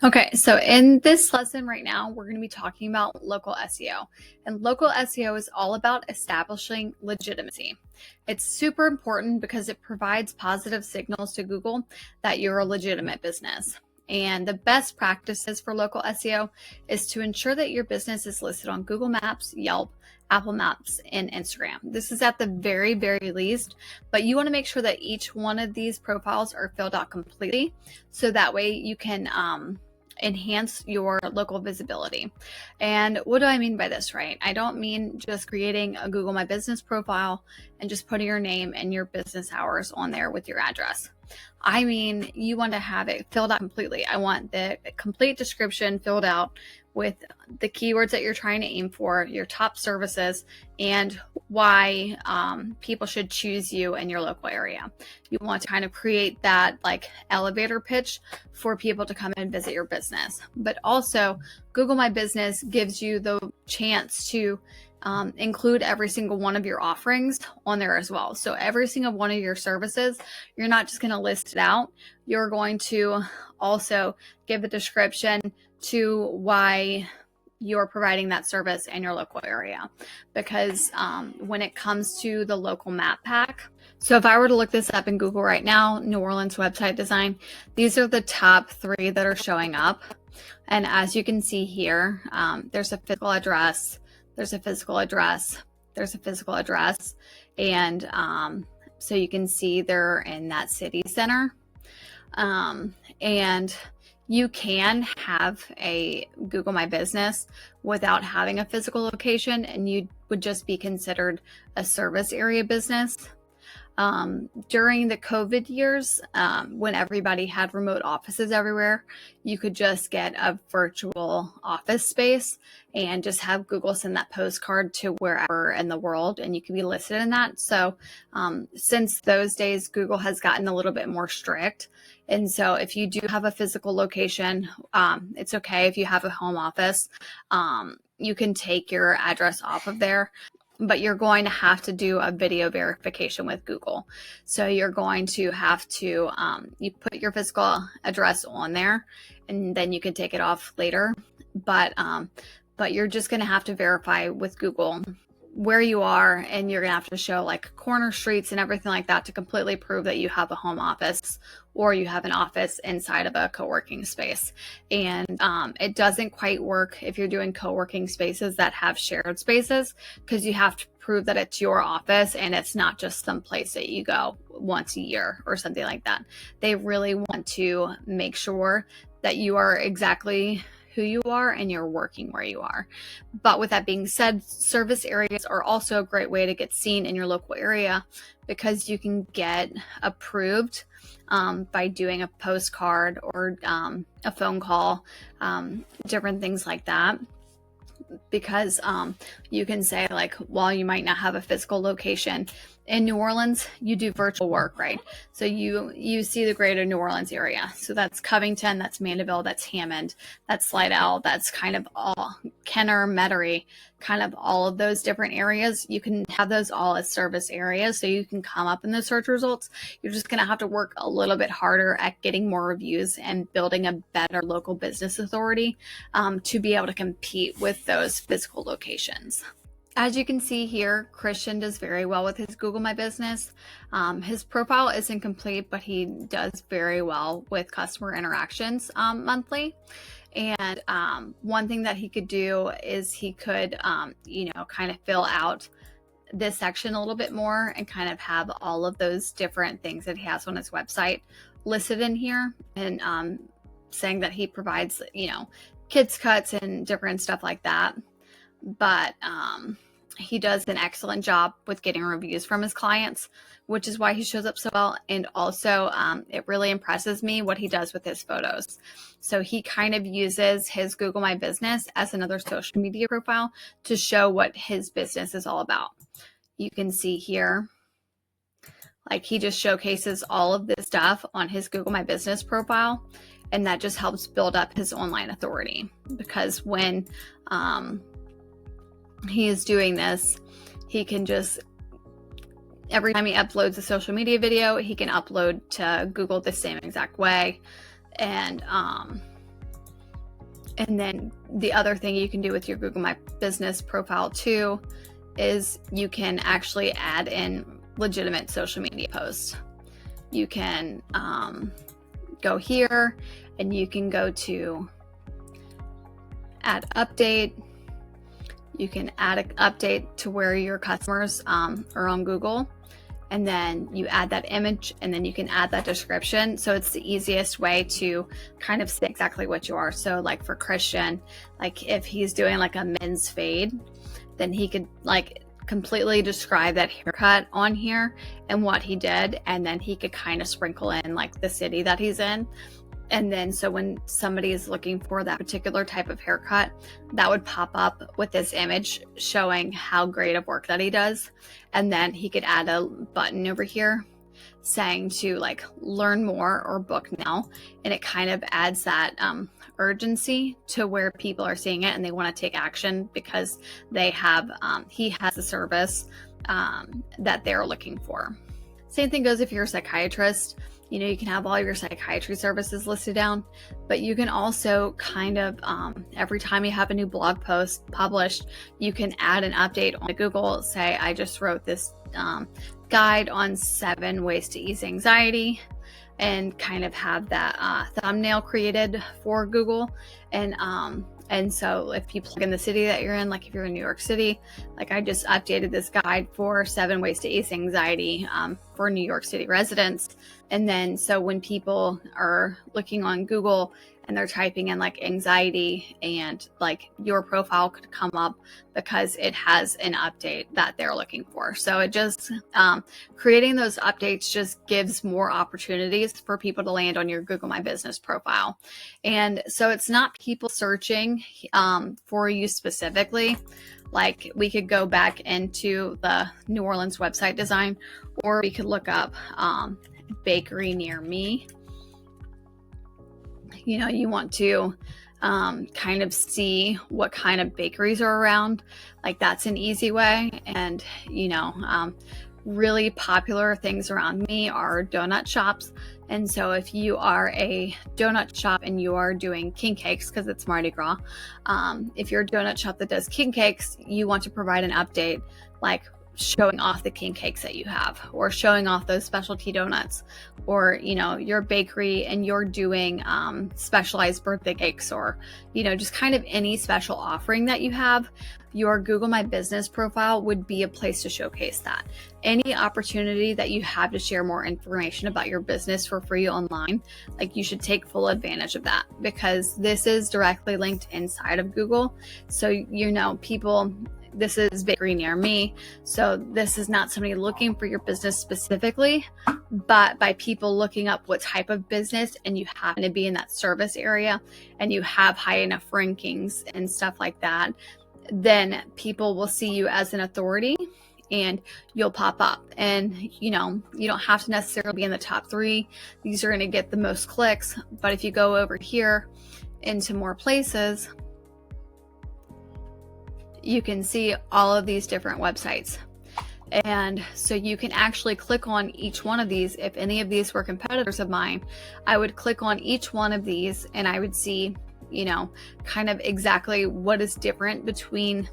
Okay, so in this lesson right now, we're going to be talking about local SEO. And local SEO is all about establishing legitimacy. It's super important because it provides positive signals to Google that you're a legitimate business. And the best practices for local SEO is to ensure that your business is listed on Google Maps, Yelp, Apple Maps, and Instagram. This is at the very, very least, but you want to make sure that each one of these profiles are filled out completely, so that way you can enhance your local visibility. And what do I mean by this, right? I don't mean just creating a Google My Business profile and just putting your name and your business hours on there with your address. I mean, you want to have it filled out completely. I want the complete description filled out with the keywords that you're trying to aim for, your top services, and why people should choose you in your local area. You want to kind of create that like elevator pitch for people to come and visit your business. But also, Google My Business gives you the chance to include every single one of your offerings on there as well. So every single one of your services, you're not just going to list it out. You're going to also give a description to why you're providing that service in your local area. Because when it comes to the local map pack, so if I were to look this up in Google right now, New Orleans website design, these are the top 3 that are showing up. And as you can see here, there's a physical address, there's a physical address, there's a physical address. And so you can see they're in that city center. And you can have a Google My Business without having a physical location, and you would just be considered a service area business. During the COVID years, when everybody had remote offices everywhere, you could just get a virtual office space and just have Google send that postcard to wherever in the world, and you can be listed in that. So since those days, Google has gotten a little bit more strict. And so if you do have a physical location, it's okay if you have a home office. You can take your address off of there, but you're going to have to do a video verification with Google. So you're going to have to, you put your physical address on there, and then you can take it off later. But you're just going to have to verify with Google where you are, and you're going to have to show like corner streets and everything like that to completely prove that you have a home office or you have an office inside of a co-working space. And it doesn't quite work if you're doing co-working spaces that have shared spaces, because you have to prove that it's your office and it's not just some place that you go once a year or something like that. They really want to make sure that you are exactly who you are and you're working where you are. But with that being said, service areas are also a great way to get seen in your local area, because you can get approved by doing a postcard or a phone call, different things like that. Because you can say, like, while you might not have a physical location in New Orleans, you do virtual work, right? So you see the greater New Orleans area. So that's Covington, that's Mandeville, that's Hammond, that's Slidell, that's kind of all Kenner, Metairie, kind of all of those different areas. You can have those all as service areas, so you can come up in the search results. You're just going to have to work a little bit harder at getting more reviews and building a better local business authority to be able to compete with those physical locations. As you can see here, Christian does very well with his Google My Business. His profile isn't complete, but he does very well with customer interactions monthly. And one thing that he could do is he could, kind of fill out this section a little bit more and kind of have all of those different things that he has on his website listed in here, and saying that he provides, kids cuts and different stuff like that. But he does an excellent job with getting reviews from his clients, which is why he shows up so well. And also, it really impresses me what he does with his photos. So he kind of uses his Google My Business as another social media profile to show what his business is all about. You can see here, like, he just showcases all of this stuff on his Google My Business profile. And that just helps build up his online authority, because when he is doing this, he can just, every time he uploads a social media video, he can upload to Google the same exact way. And And then the other thing you can do with your Google My Business profile too is you can actually add in legitimate social media posts. You can go here and you can go to add update. You can add an update to where your customers are on Google, and then you add that image, and then you can add that description. So it's the easiest way to kind of say exactly what you are. So like for Christian, like if he's doing like a men's fade, then he could like completely describe that haircut on here and what he did, and then he could kind of sprinkle in like the city that he's in. And then so when somebody is looking for that particular type of haircut, that would pop up with this image showing how great of work that he does. And then he could add a button over here saying to like learn more or book now. And it kind of adds that urgency to where people are seeing it and they want to take action because they have, he has a service that they're looking for. Same thing goes if you're a psychiatrist. You know, you can have all your psychiatry services listed down, but you can also kind of, every time you have a new blog post published, you can add an update on Google. Say, I just wrote this guide on 7 ways to ease anxiety, and kind of have that thumbnail created for Google. And so if you plug in the city that you're in, like if you're in New York City, like I just updated this guide for 7 ways to ease anxiety for New York City residents. And then so when people are looking on Google and they're typing in like anxiety, and like your profile could come up because it has an update that they're looking for. So it just, creating those updates just gives more opportunities for people to land on your Google My Business profile. And so it's not people searching for you specifically. Like we could go back into the New Orleans website design, or we could look up bakery near me. You know, you want to kind of see what kind of bakeries are around. Like that's an easy way. And, you know, really popular things around me are donut shops. And so if you are a donut shop and you are doing king cakes, because it's Mardi Gras, if you're a donut shop that does king cakes, you want to provide an update like showing off the king cakes that you have, or showing off those specialty donuts, or, you know, your bakery and you're doing specialized birthday cakes, or, you know, just kind of any special offering that you have. Your Google My Business profile would be a place to showcase that. Any opportunity that you have to share more information about your business for free online, like you should take full advantage of that, because this is directly linked inside of Google. So, you know, people, this is bakery near me. So this is not somebody looking for your business specifically, but by people looking up what type of business, and you happen to be in that service area and you have high enough rankings and stuff like that, then people will see you as an authority and you'll pop up. And, you know, you don't have to necessarily be in the top 3. These are going to get the most clicks. But if you go over here into more places, you can see all of these different websites. And so you can actually click on each one of these. If any of these were competitors of mine, I would click on each one of these and I would see, you know, kind of exactly what is different between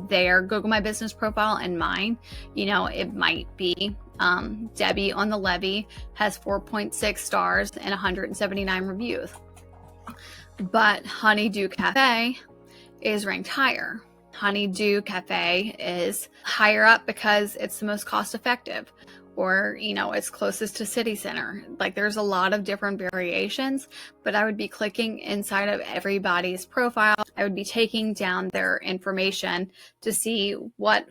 their Google My Business profile and mine. You know, it might be Debbie on the Levee has 4.6 stars and 179 reviews, but Honeydew Cafe is ranked higher. Honeydew Cafe is higher up because it's the most cost effective, or, you know, it's closest to city center. Like there's a lot of different variations, but I would be clicking inside of everybody's profile. I would be taking down their information to see what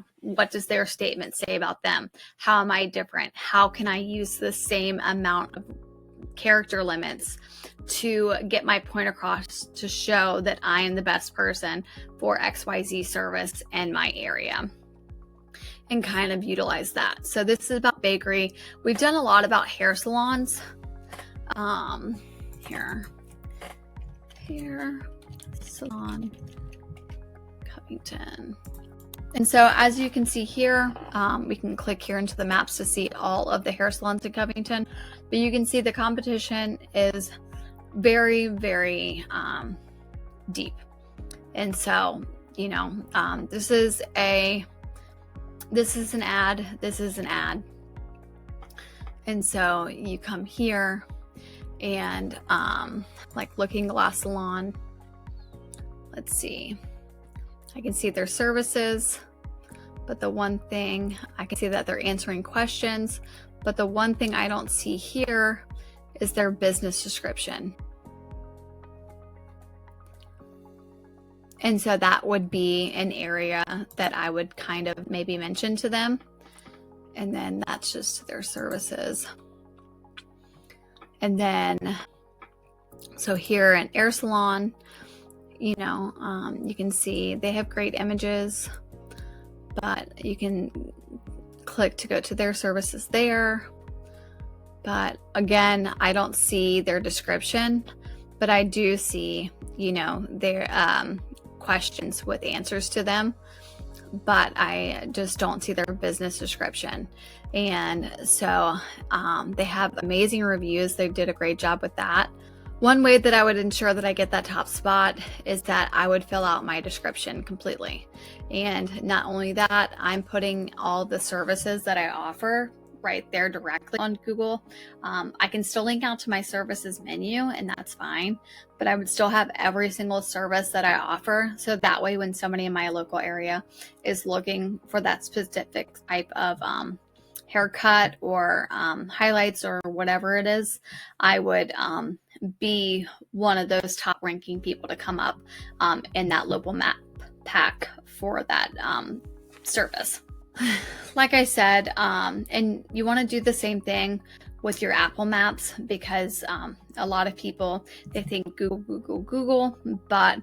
does their statement say about them? How am I different? How can I use the same amount of character limits to get my point across, to show that I am the best person for XYZ service in my area, and kind of utilize that. So this is about bakery. We've done a lot about hair salons. Hair salon Covington. And so as you can see here, we can click here into the maps to see all of the hair salons in Covington, but you can see the competition is very, very deep. And so, you know, this is an ad, this is an ad. And so you come here and like Looking Glass Salon, let's see, I can see their services, but the one thing I can see that they're answering questions, but the one thing I don't see here is their business description. And so that would be an area that I would kind of maybe mention to them. And then that's just their services. And then, so here in Air Salon, you know, you can see they have great images, but you can click to go to their services there. But again, I don't see their description, but I do see, you know, their questions with answers to them, but I just don't see their business description. And so they have amazing reviews. They did a great job with that. One way that I would ensure that I get that top spot is that I would fill out my description completely. And not only that, I'm putting all the services that I offer right there directly on Google. I can still link out to my services menu, and that's fine, but I would still have every single service that I offer. So that way, when somebody in my local area is looking for that specific type of haircut or highlights or whatever it is, I would be one of those top ranking people to come up in that local map pack for that service. Like I said, and you want to do the same thing with your Apple Maps, because a lot of people, they think Google, but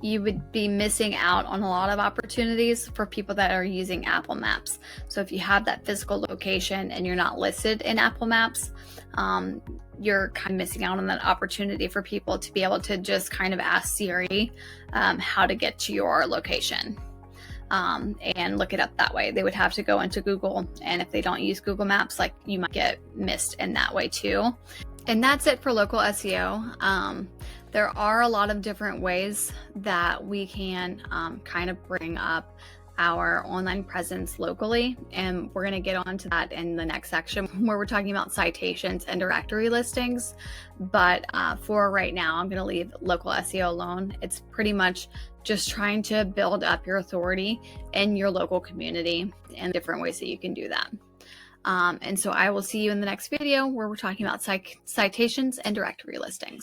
you would be missing out on a lot of opportunities for people that are using Apple Maps. So if you have that physical location and you're not listed in Apple Maps, you're kind of missing out on that opportunity for people to be able to just kind of ask Siri how to get to your location. And look it up that way. They would have to go into Google, and if they don't use Google Maps, like, you might get missed in that way too. And that's it for local SEO. There are a lot of different ways that we can kind of bring up our online presence locally, and we're going to get onto that in the next section where we're talking about citations and directory listings. But for right now, I'm going to leave local SEO alone. It's pretty much just trying to build up your authority in your local community and different ways that you can do that. And so I will see you in the next video where we're talking about citations and directory listings.